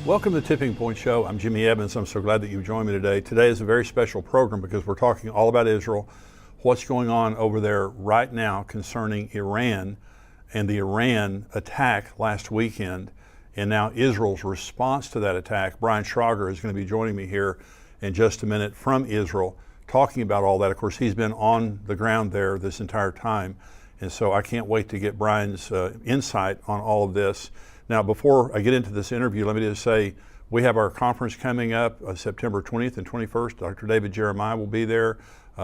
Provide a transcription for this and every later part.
Welcome to the Tipping Point Show. I'm Jimmy Evans. I'm so glad that you've joined me today. Today is a very special program because we're talking all about Israel, what's going on over there right now concerning Iran and the Iran attack last weekend, and now Israel's response to that attack. Brian Schrauger is going to be joining me here in just a minute from Israel, talking about all that. Of course, he's been on the ground there this entire time, and so I can't wait to get Brian's insight on all of this. Now, before I get into this interview, let me just say we have our conference coming up September 20th and 21st. Dr. David Jeremiah will be there.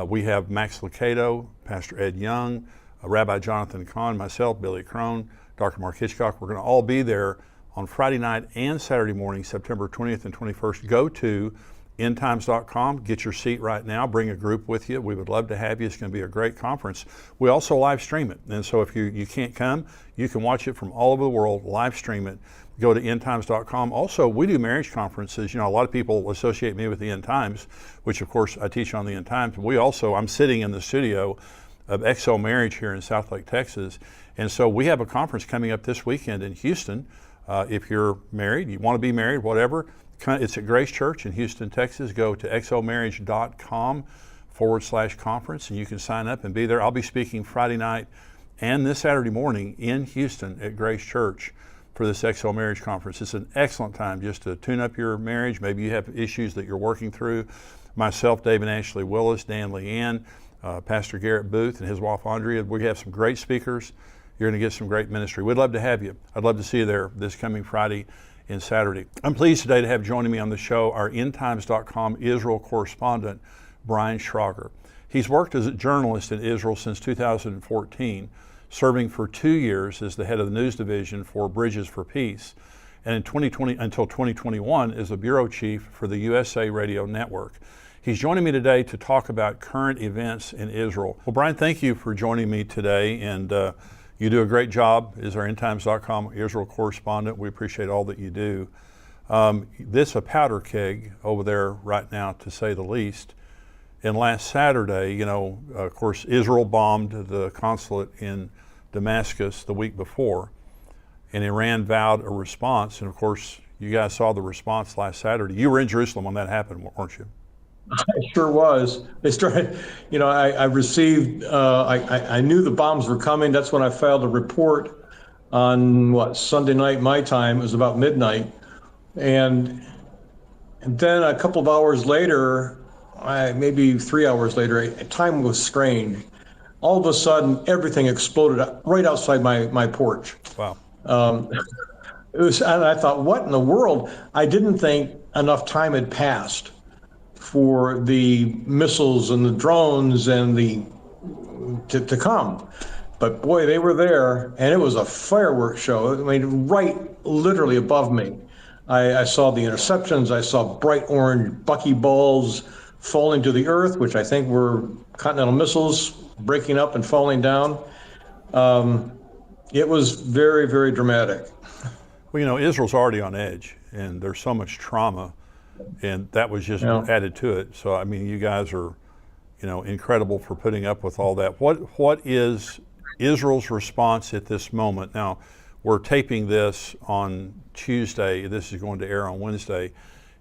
We have Max Lucado, Pastor Ed Young, Rabbi Jonathan Kahn, myself, Billy Crone, Dr. Mark Hitchcock. We're going to all be there on Friday night and Saturday morning, September 20th and 21st. Go to endtimes.com, get your seat right now, bring a group with you. We would love to have you. It's going to be a great conference. We also live stream it, and so if you can't come, you can watch it from all over the world, live stream it. Go to endtimes.com. Also, we do marriage conferences. You know, a lot of people associate me with the End Times, which of course I teach on the End Times. I'm sitting in the studio of XO Marriage here in Southlake, Texas, and so we have a conference coming up this weekend in Houston. If you're married, you want to be married, whatever, it's at Grace Church in Houston, Texas. Go to xomarriage.com/conference and you can sign up and be there. I'll be speaking Friday night and this Saturday morning in Houston at Grace Church for this XO Marriage Conference. It's an excellent time just to tune up your marriage. Maybe you have issues that you're working through. Myself, Dave and Ashley Willis, Dan Leanne, Pastor Garrett Booth and his wife Andrea. We have some great speakers. You're going to get some great ministry. We'd love to have you. I'd love to see you there this coming Friday and Saturday. I'm pleased today to have joining me on the show our endtimes.com Israel correspondent, Brian Schrauger. He's worked as a journalist in Israel since 2014, serving for 2 years as the head of the news division for Bridges for Peace, and in 2020 until 2021 as the bureau chief for the USA Radio Network. He's joining me today to talk about current events in Israel. Well, Brian, thank you for joining me today, and you do a great job as our endtimes.com Israel correspondent. We appreciate all that you do. This a powder keg over there right now, to say the least. And last Saturday, of course, Israel bombed the consulate in Damascus the week before, and Iran vowed a response. And of course, you guys saw the response last Saturday. You were in Jerusalem when that happened, weren't you? I sure was. They started, I received, I knew the bombs were coming. That's when I filed a report on Sunday night, my time. It was about midnight. And then a couple of hours later, maybe 3 hours later, time was strange. All of a sudden, everything exploded right outside my porch. Wow. And I thought, what in the world? I didn't think enough time had passed for the missiles and the drones and to come. But boy, they were there, and it was a fireworks show. I mean, right literally above me. I saw the interceptions. I saw bright orange buckyballs falling to the earth, which I think were Continental missiles breaking up and falling down. It was very, very dramatic. Well, Israel's already on edge, and there's so much trauma, and that was just added to it. So, I mean, you guys are, incredible for putting up with all that. What is Israel's response at this moment? Now, we're taping this on Tuesday. This is going to air on Wednesday.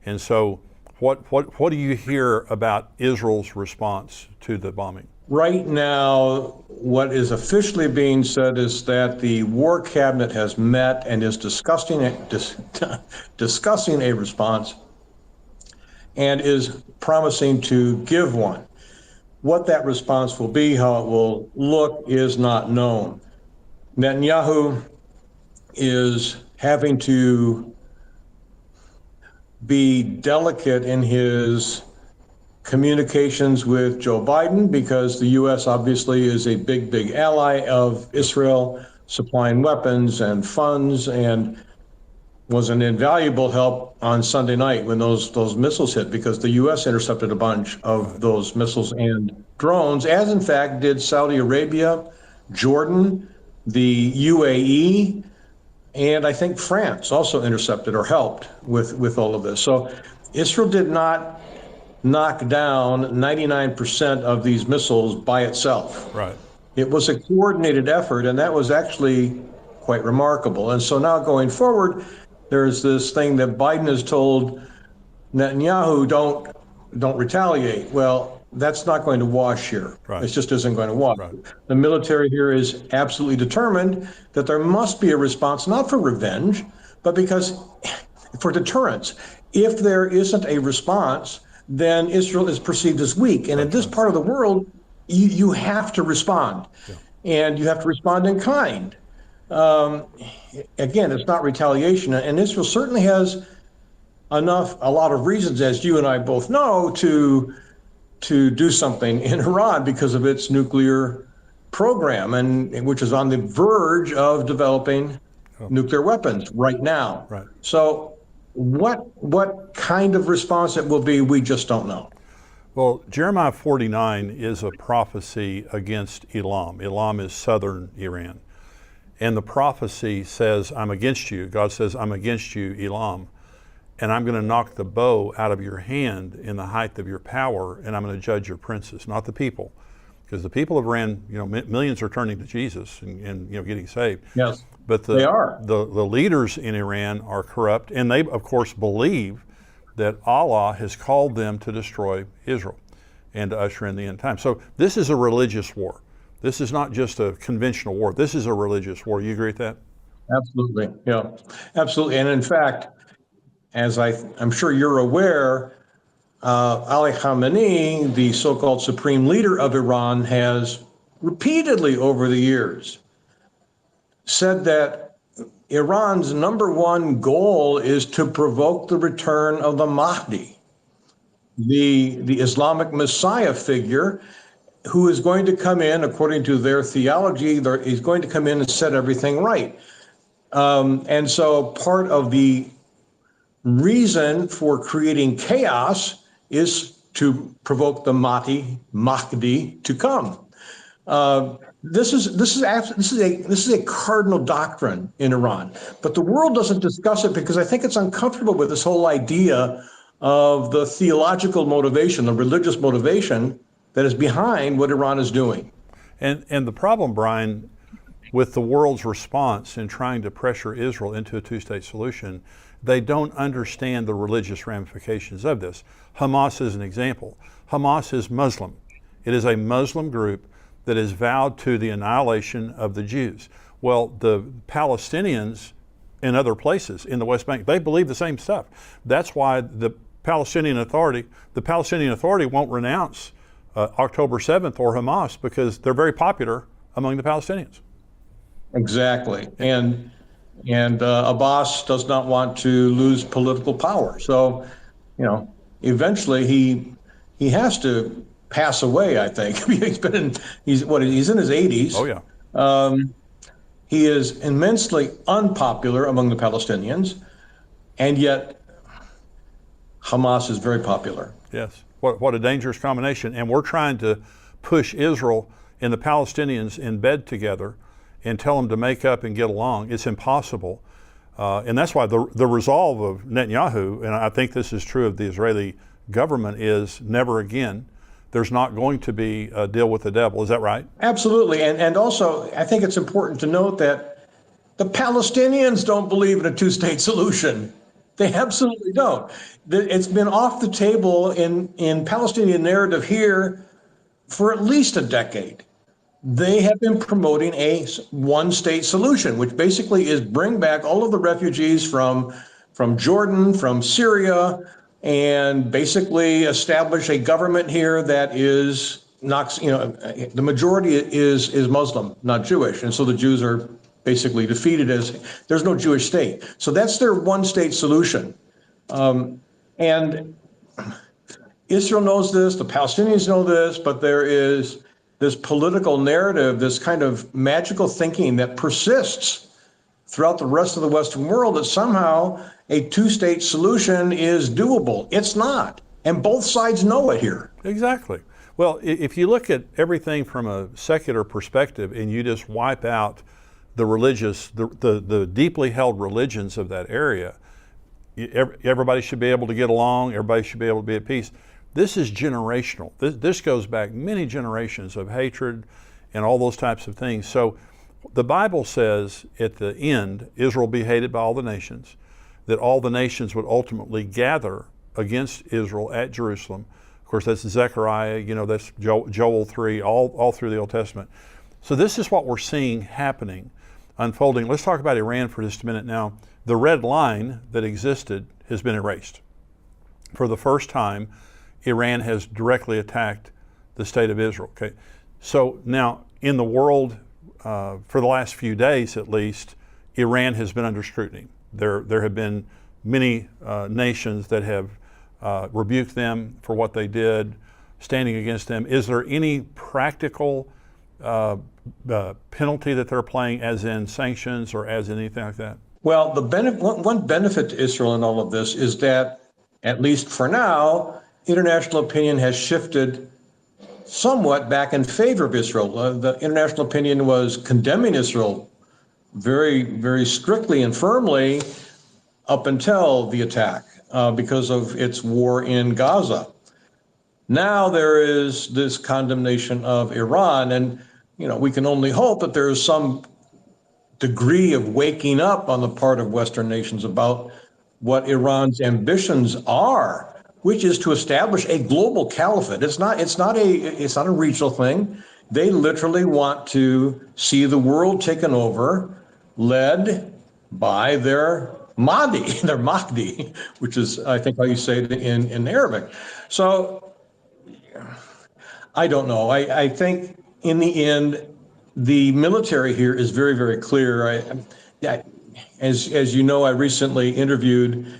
And so what do you hear about Israel's response to the bombing? Right now, what is officially being said is that the War Cabinet has met and is discussing a response and is promising to give one. What that response will be, how it will look, is not known. Netanyahu is having to be delicate in his communications with Joe Biden because the U.S. obviously is a big, big ally of Israel, supplying weapons and funds, and was an invaluable help on Sunday night when those missiles hit, because the U.S. intercepted a bunch of those missiles and drones, as in fact did Saudi Arabia, Jordan, the UAE, and I think France also intercepted or helped with all of this. So Israel did not knock down 99% of these missiles by itself. Right. It was a coordinated effort, and that was actually quite remarkable. And so now going forward, there's this thing that Biden has told Netanyahu, don't retaliate. Well, that's not going to wash here. Right. It just isn't going to wash. Right. The military here is absolutely determined that there must be a response, not for revenge, but because for deterrence. If there isn't a response, then Israel is perceived as weak. And in this part of the world, you have to respond. Yeah. And you have to respond in kind. Again, it's not retaliation. And Israel certainly has a lot of reasons, as you and I both know, to do something in Iran because of its nuclear program, and which is on the verge of developing nuclear weapons right now. Right. So what kind of response it will be, we just don't know. Well, Jeremiah 49 is a prophecy against Elam. Elam is southern Iran. And the prophecy says, I'm against you. God says, I'm against you, Elam. And I'm going to knock the bow out of your hand in the height of your power, and I'm going to judge your princes, not the people. Because the people of Iran, millions are turning to Jesus and getting saved. Yes, but they are. The leaders in Iran are corrupt, and they, of course, believe that Allah has called them to destroy Israel and to usher in the end time. So this is a religious war. This is not just a conventional war. This is a religious war. You agree with that? Absolutely, yeah, absolutely. And in fact, as I'm sure you're aware, Ali Khamenei, the so-called supreme leader of Iran, has repeatedly over the years said that Iran's number one goal is to provoke the return of the Mahdi, the Islamic Messiah figure, who is going to come in, according to their theology, he's going to come in and set everything right. And so part of the reason for creating chaos is to provoke the Mahdi to come. This is a cardinal doctrine in Iran, but the world doesn't discuss it because I think it's uncomfortable with this whole idea of the theological motivation, the religious motivation that is behind what Iran is doing. And the problem, Brian, with the world's response in trying to pressure Israel into a two-state solution, they don't understand the religious ramifications of this. Hamas is an example. Hamas is Muslim. It is a Muslim group that has vowed to the annihilation of the Jews. Well, the Palestinians in other places in the West Bank, they believe the same stuff. That's why the Palestinian Authority won't renounce October 7th or Hamas, because they're very popular among the Palestinians. Exactly. And Abbas does not want to lose political power. So, eventually he has to pass away, I think. He's in his 80s. Oh, yeah. He is immensely unpopular among the Palestinians, and yet Hamas is very popular. Yes. What a dangerous combination. And we're trying to push Israel and the Palestinians in bed together and tell them to make up and get along. It's impossible. And that's why the resolve of Netanyahu, and I think this is true of the Israeli government, is never again. There's not going to be a deal with the devil. Is that right? Absolutely. And also, I think it's important to note that the Palestinians don't believe in a two-state solution. They absolutely don't. It's been off the table in Palestinian narrative here for at least a decade. They have been promoting a one-state solution, which basically is bring back all of the refugees from Jordan, from Syria, and basically establish a government here that is the majority is Muslim, not Jewish, and so the Jews are basically defeated as there's no Jewish state. So that's their one-state solution, and Israel knows this, the Palestinians know this, but there is this political narrative, this kind of magical thinking that persists throughout the rest of the Western world that somehow a two-state solution is doable. It's not, and both sides know it here. Exactly. Well, if you look at everything from a secular perspective and you just wipe out the religious, the deeply held religions of that area, everybody should be able to get along, everybody should be able to be at peace. This is generational. This goes back many generations of hatred and all those types of things. So the Bible says at the end, Israel will be hated by all the nations. that all the nations would ultimately gather against Israel at Jerusalem. Of course, that's Zechariah, that's Joel 3, all through the Old Testament. So this is what we're seeing happening, unfolding. Let's talk about Iran for just a minute now. The red line that existed has been erased. For the first time, Iran has directly attacked the state of Israel. Okay, so now in the world, for the last few days at least, Iran has been under scrutiny. There have been many nations that have rebuked them for what they did, standing against them. Is there any practical penalty that they're playing, as in sanctions or as in anything like that? Well, one benefit to Israel in all of this is that, at least for now, international opinion has shifted somewhat back in favor of Israel. The international opinion was condemning Israel very, very strictly and firmly up until the attack because of its war in Gaza. Now there is this condemnation of Iran, and we can only hope that there is some degree of waking up on the part of Western nations about what Iran's ambitions are, which is to establish a global caliphate. It's not a regional thing. They literally want to see the world taken over, led by their Mahdi, which is, I think, how you say it in Arabic. So I don't know. I think in the end, the military here is very, very clear. As you know, I recently interviewed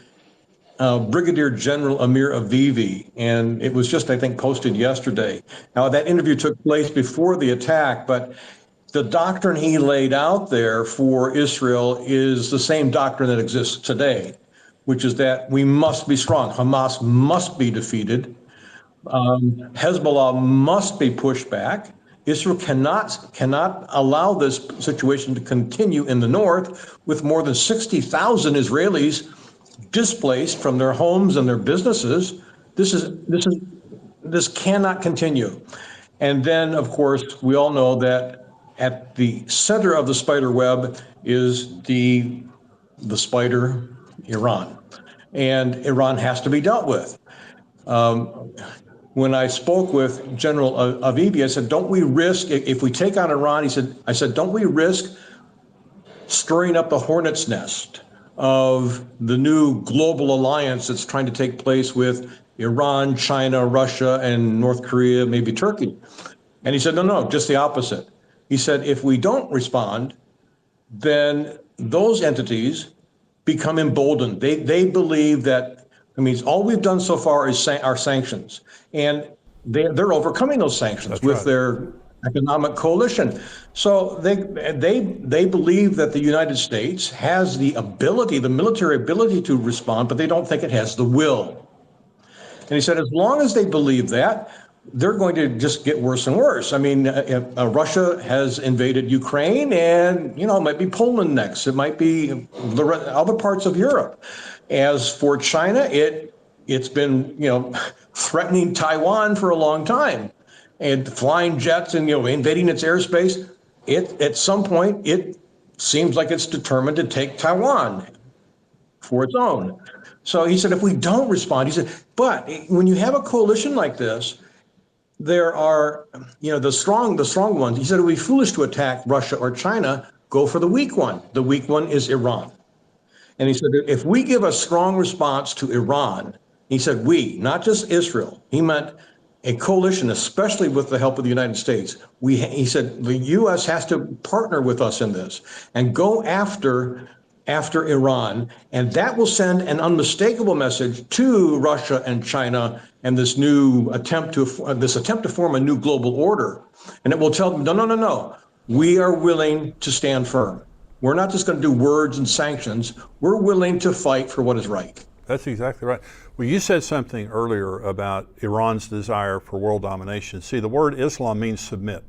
Brigadier General Amir Avivi, and it was just, I think, posted yesterday. Now, that interview took place before the attack, but the doctrine he laid out there for Israel is the same doctrine that exists today, which is that we must be strong. Hamas must be defeated. Hezbollah must be pushed back. Israel cannot allow this situation to continue in the north with more than 60,000 Israelis displaced from their homes and their businesses. This cannot continue. And then, of course, we all know that at the center of the spider web is the spider, Iran, and Iran has to be dealt with. When I spoke with General Avivi, I said, don't we risk, if we take on Iran, I said, don't we risk stirring up the hornet's nest of the new global alliance that's trying to take place with Iran, China, Russia, and North Korea, maybe Turkey? And he said, no, just the opposite. He said, if we don't respond, then those entities become emboldened. They believe that, all we've done so far is our sanctions, and they're overcoming those sanctions with their economic coalition. So they believe that the United States has the ability, the military ability to respond, but they don't think it has the will. And he said, as long as they believe that, they're going to just get worse and worse. Russia has invaded Ukraine, and it might be Poland next. It might be the other parts of Europe. As for China, it's been threatening Taiwan for a long time, and flying jets and invading its airspace. At some point, it seems like it's determined to take Taiwan for its own. So he said, if we don't respond, he said, but when you have a coalition like this, there are, the strong ones. He said, it would be foolish to attack Russia or China. Go for the weak one. The weak one is Iran. And he said, if we give a strong response to Iran, he said, we, not just Israel, he meant a coalition, especially with the help of the United States. He said, the U.S. has to partner with us in this and go after Iran, and that will send an unmistakable message to Russia and China and this new attempt to form a new global order. And it will tell them, no, we are willing to stand firm. We're not just going to do words and sanctions. We're willing to fight for what is right. That's exactly right. Well, you said something earlier about Iran's desire for world domination. See, the word Islam means submit,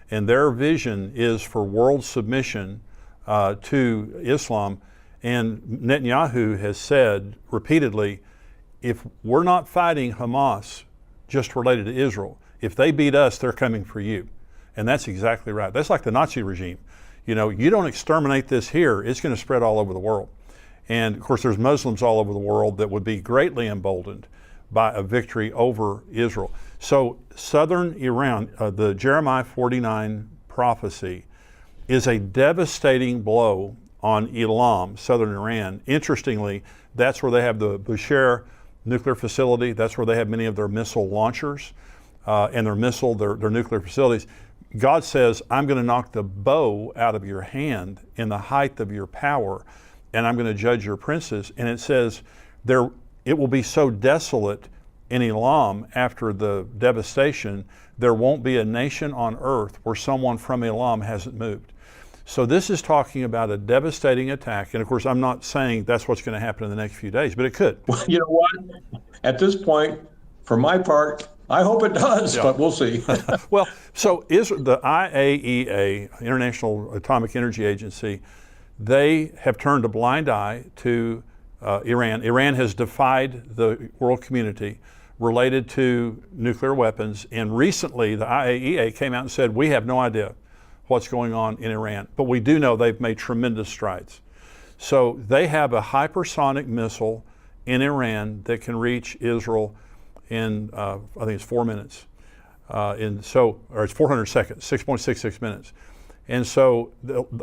and their vision is for world submission to Islam. And Netanyahu has said repeatedly, if we're not fighting Hamas just related to Israel, if they beat us, they're coming for you. And that's exactly right. That's like the Nazi regime. You don't exterminate this here, it's going to spread all over the world. And of course, there's Muslims all over the world that would be greatly emboldened by a victory over Israel. So southern Iran, the Jeremiah 49 prophecy, is a devastating blow on Elam, southern Iran. Interestingly, that's where they have the Bushehr nuclear facility. That's where they have many of their missile launchers and their nuclear facilities. God says, I'm going to knock the bow out of your hand in the height of your power, and I'm going to judge your princes. And it says, it will be so desolate in Elam after the devastation, there won't be a nation on earth where someone from Elam hasn't moved. So this is talking about a devastating attack. And of course, I'm not saying that's what's going to happen in the next few days, but it could. Well, you know what? At this point, for my part, I hope it does, but we'll see. Well, so the IAEA, International Atomic Energy Agency, they have turned a blind eye to Iran. Iran has defied the world community related to nuclear weapons. And recently, the IAEA came out and said, we have no idea what's going on in Iran, but we do know they've made tremendous strides. So they have a hypersonic missile in Iran that can reach Israel in, I think it's 4 minutes. Or it's 400 seconds, 6.66 minutes. And so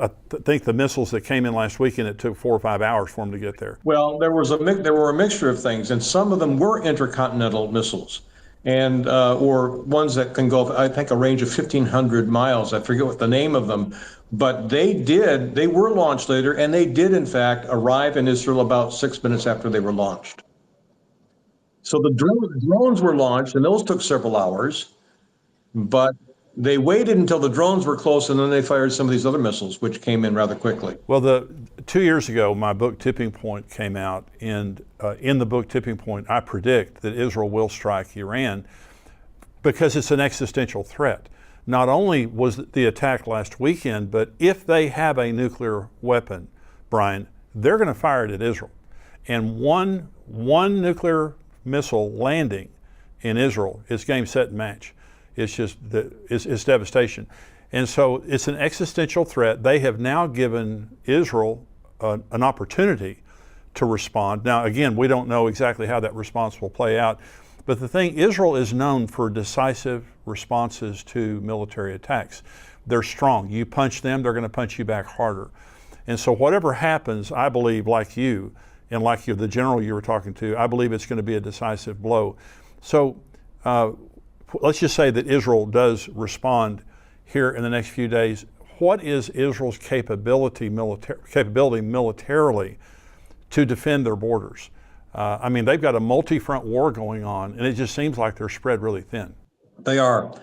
I think the missiles that came in last weekend, it took 4 or 5 hours for them to get there. Well, there were a mixture of things, and some of them were intercontinental missiles, and or ones that can go, I think, a range of 1,500 miles. I forget what the name of them, but they were launched later, and they did, in fact, arrive in Israel about 6 minutes after they were launched. So the drones were launched, and those took several hours, but they waited until the drones were close, and then they fired some of these other missiles, which came in rather quickly. Well, 2 years ago, my book Tipping Point came out, and in the book Tipping Point, I predict that Israel will strike Iran because it's an existential threat. Not only was the attack last weekend, but if they have a nuclear weapon, Brian, they're going to fire it at Israel. And one nuclear missile landing in Israel is game, set, and match. It's just it's devastation. And so it's an existential threat. They have now given Israel an opportunity to respond. Now, again, we don't know exactly how that response will play out. But the thing, Israel is known for decisive responses to military attacks. They're strong. You punch them, they're going to punch you back harder. And so whatever happens, I believe, like you, and like the general you were talking to, I believe it's going to be a decisive blow. So let's just say that Israel does respond here in the next few days. What is Israel's capability militarily to defend their borders? I mean, they've got a multi-front war going on, and it just seems like they're spread really thin. They are.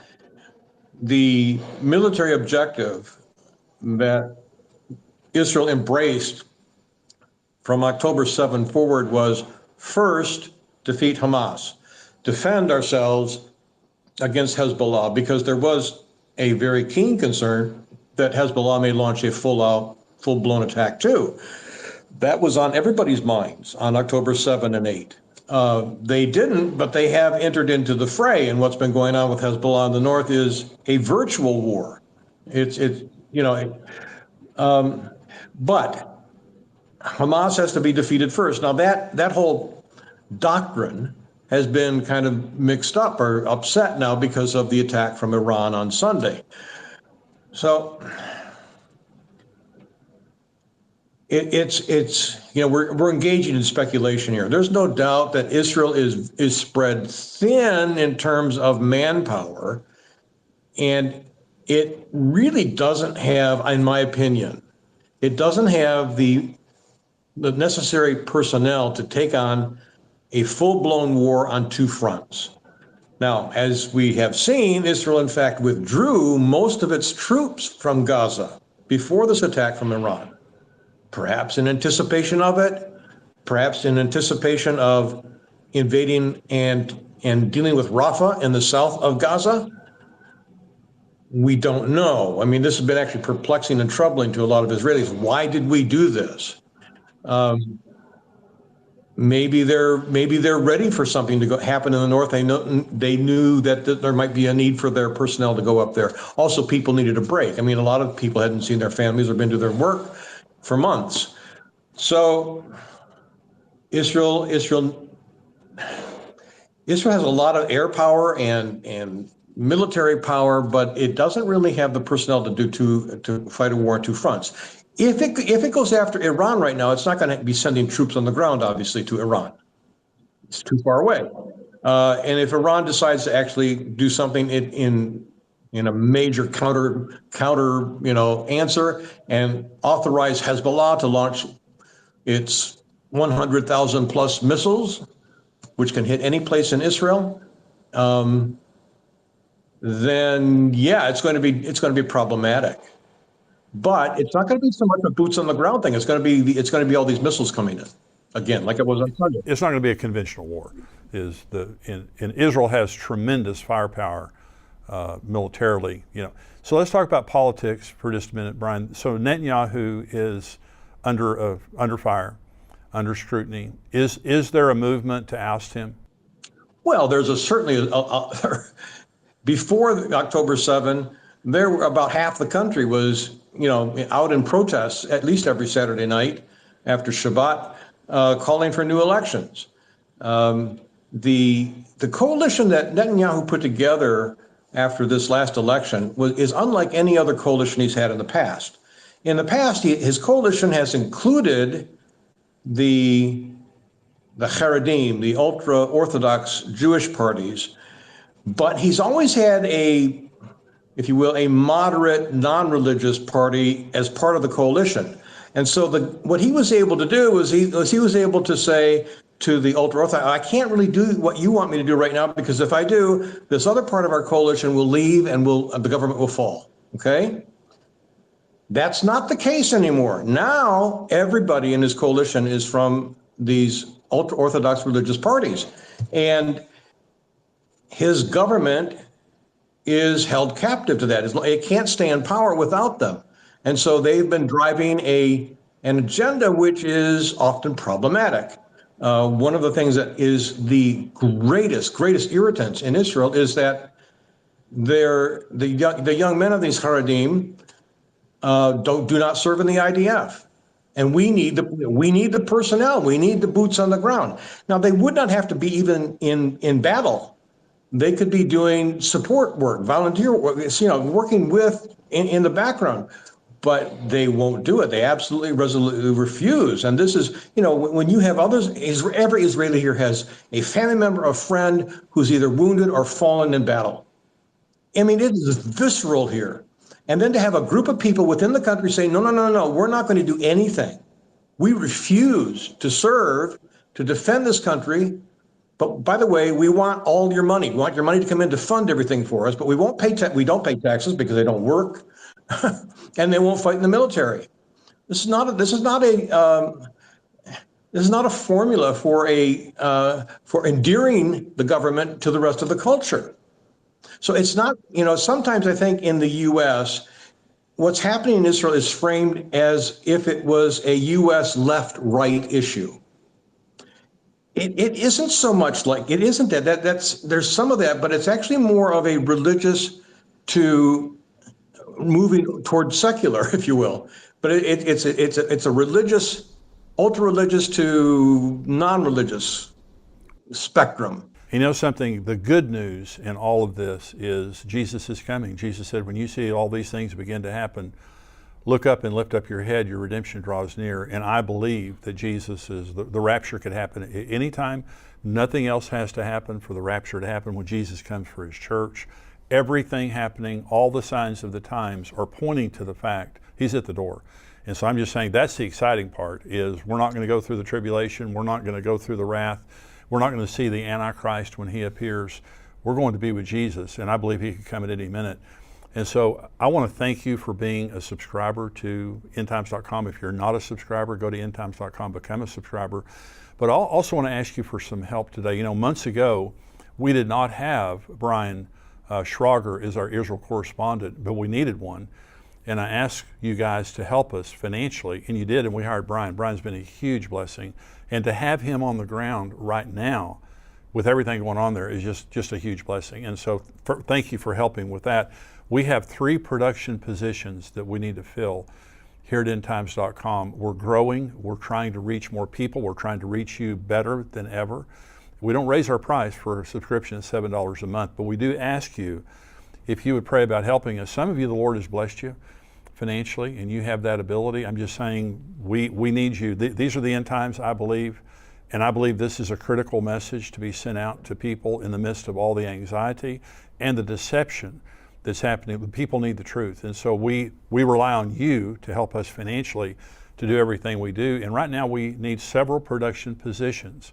The military objective that Israel embraced from October 7 forward was first, defeat Hamas, defend ourselves against Hezbollah, because there was a very keen concern that Hezbollah may launch a full-blown attack too. That was on everybody's minds on October 7 and 8. They didn't, but they have entered into the fray, and what's been going on with Hezbollah in the north is a virtual war. But Hamas has to be defeated first. Now that whole doctrine has been kind of mixed up or upset now because of the attack from Iran on Sunday. So we're engaging in speculation here. There's no doubt that Israel is spread thin in terms of manpower, and it really doesn't have, in my opinion, it doesn't have the necessary personnel to take on a full-blown war on two fronts. Now, as we have seen, Israel, in fact, withdrew most of its troops from Gaza before this attack from Iran, perhaps in anticipation of it, perhaps in anticipation of invading and dealing with Rafah in the south of Gaza. We don't know. I mean, this has been actually perplexing and troubling to a lot of Israelis. Why did we do this? Maybe they're ready for something to happen in the north. They knew that there might be a need for their personnel to go up there. Also, people needed a break. I mean, a lot of people hadn't seen their families or been to their work for months. So Israel Israel has a lot of air power and military power, but it doesn't really have the personnel to fight a war on two fronts. If it goes after Iran right now, it's not going to be sending troops on the ground, obviously, to Iran. It's too far away. And if Iran decides to actually do something in a major counter answer and authorize Hezbollah to launch its 100,000 plus missiles, which can hit any place in Israel, then yeah, it's going to be problematic. But it's not going to be so much a boots on the ground thing. It's going to be all these missiles coming in again, like it was on Sunday. It's not going to be a conventional war. And Israel has tremendous firepower militarily. So let's talk about politics for just a minute, Brian. So Netanyahu is under fire, under scrutiny. Is there a movement to oust him? Well, there's certainly before October 7, there were about half the country was out in protests at least every Saturday night after Shabbat, calling for new elections. The coalition that Netanyahu put together after this last election is unlike any other coalition he's had in the past. In the past, his coalition has included the Haredim, the ultra-Orthodox Jewish parties, but he's always had a moderate, non-religious party as part of the coalition. And so what he was able to do was he was able to say to the ultra-Orthodox, I can't really do what you want me to do right now, because if I do, this other part of our coalition will leave and the government will fall, okay? That's not the case anymore. Now, everybody in his coalition is from these ultra-Orthodox religious parties. And his government is held captive to that. It can't stay in power without them. And so they've been driving an agenda which is often problematic. One of the things that is the greatest irritants in Israel is that the young men of these Haredim do not serve in the IDF. And we need the personnel. We need the boots on the ground. Now, they would not have to be even in battle. They could be doing support work, volunteer work, working in the background, but they won't do it. They absolutely resolutely refuse. And this is, when you have others, every Israeli here has a family member, a friend who's either wounded or fallen in battle. I mean, it is visceral here. And then to have a group of people within the country say, no, we're not going to do anything. We refuse to serve, to defend this country. But by the way, we want all your money. We want your money to come in to fund everything for us, but we don't pay taxes because they don't work, and they won't fight in the military. This is not a formula for endearing the government to the rest of the culture. So it's not, sometimes I think in the U.S., what's happening in Israel is framed as if it was a U.S. left-right issue. It isn't so much like, it isn't that. There's some of that, but it's actually more of a religious to moving towards secular, if you will. But it's a religious, ultra-religious to non-religious spectrum. Something, the good news in all of this is Jesus is coming. Jesus said, when you see all these things begin to happen, look up and lift up your head, your redemption draws near. And I believe that Jesus is, the rapture could happen at any time. Nothing else has to happen for the rapture to happen when Jesus comes for his church. Everything happening, all the signs of the times are pointing to the fact he's at the door. And so I'm just saying that's the exciting part, is we're not going to go through the tribulation. We're not going to go through the wrath. We're not going to see the Antichrist when he appears. We're going to be with Jesus, and I believe he could come at any minute. And so I want to thank you for being a subscriber to endtimes.com. If you're not a subscriber, go to endtimes.com, become a subscriber. But I also want to ask you for some help today. Months ago, we did not have Brian Schrauger as our Israel correspondent, but we needed one. And I asked you guys to help us financially, and you did, and we hired Brian. Brian's been a huge blessing. And to have him on the ground right now with everything going on there is just a huge blessing. And so thank you for helping with that. We have 3 production positions that we need to fill here at endtimes.com. We're growing. We're trying to reach more people. We're trying to reach you better than ever. We don't raise our price for a subscription at $7 a month, but we do ask you if you would pray about helping us. Some of you, the Lord has blessed you financially, and you have that ability. I'm just saying we need you. These are the end times, I believe, and I believe this is a critical message to be sent out to people in the midst of all the anxiety and the deception that's happening. People need the truth, and so we rely on you to help us financially to do everything we do. And right now we need several production positions,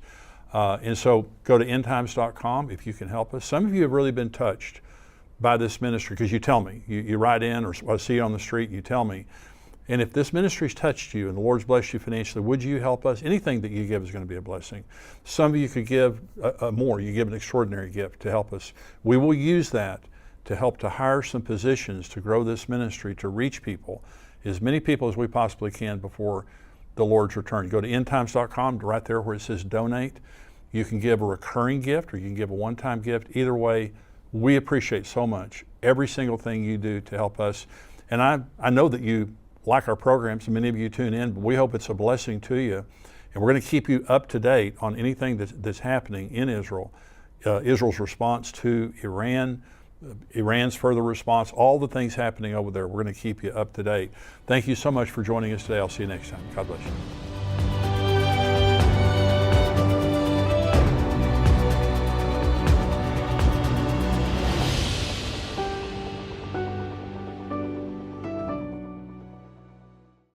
and so go to endtimes.com if you can help us. Some of you have really been touched by this ministry because you tell me. You write in, or I see you on the street, you tell me. And if this ministry's touched you and the Lord's blessed you financially, would you help us? Anything that you give is going to be a blessing. Some of you could give more. You give an extraordinary gift to help us. We will use that to help to hire some positions to grow this ministry, to reach people, as many people as we possibly can before the Lord's return. Go to endtimes.com, right there where it says donate. You can give a recurring gift or you can give a one-time gift. Either way, we appreciate so much every single thing you do to help us. And I know that you like our programs, and many of you tune in, but we hope it's a blessing to you. And we're going to keep you up to date on anything that's happening in Israel, Israel's response to Iran, Iran's further response, all the things happening over there. We're going to keep you up to date. Thank you so much for joining us today. I'll see you next time. God bless you.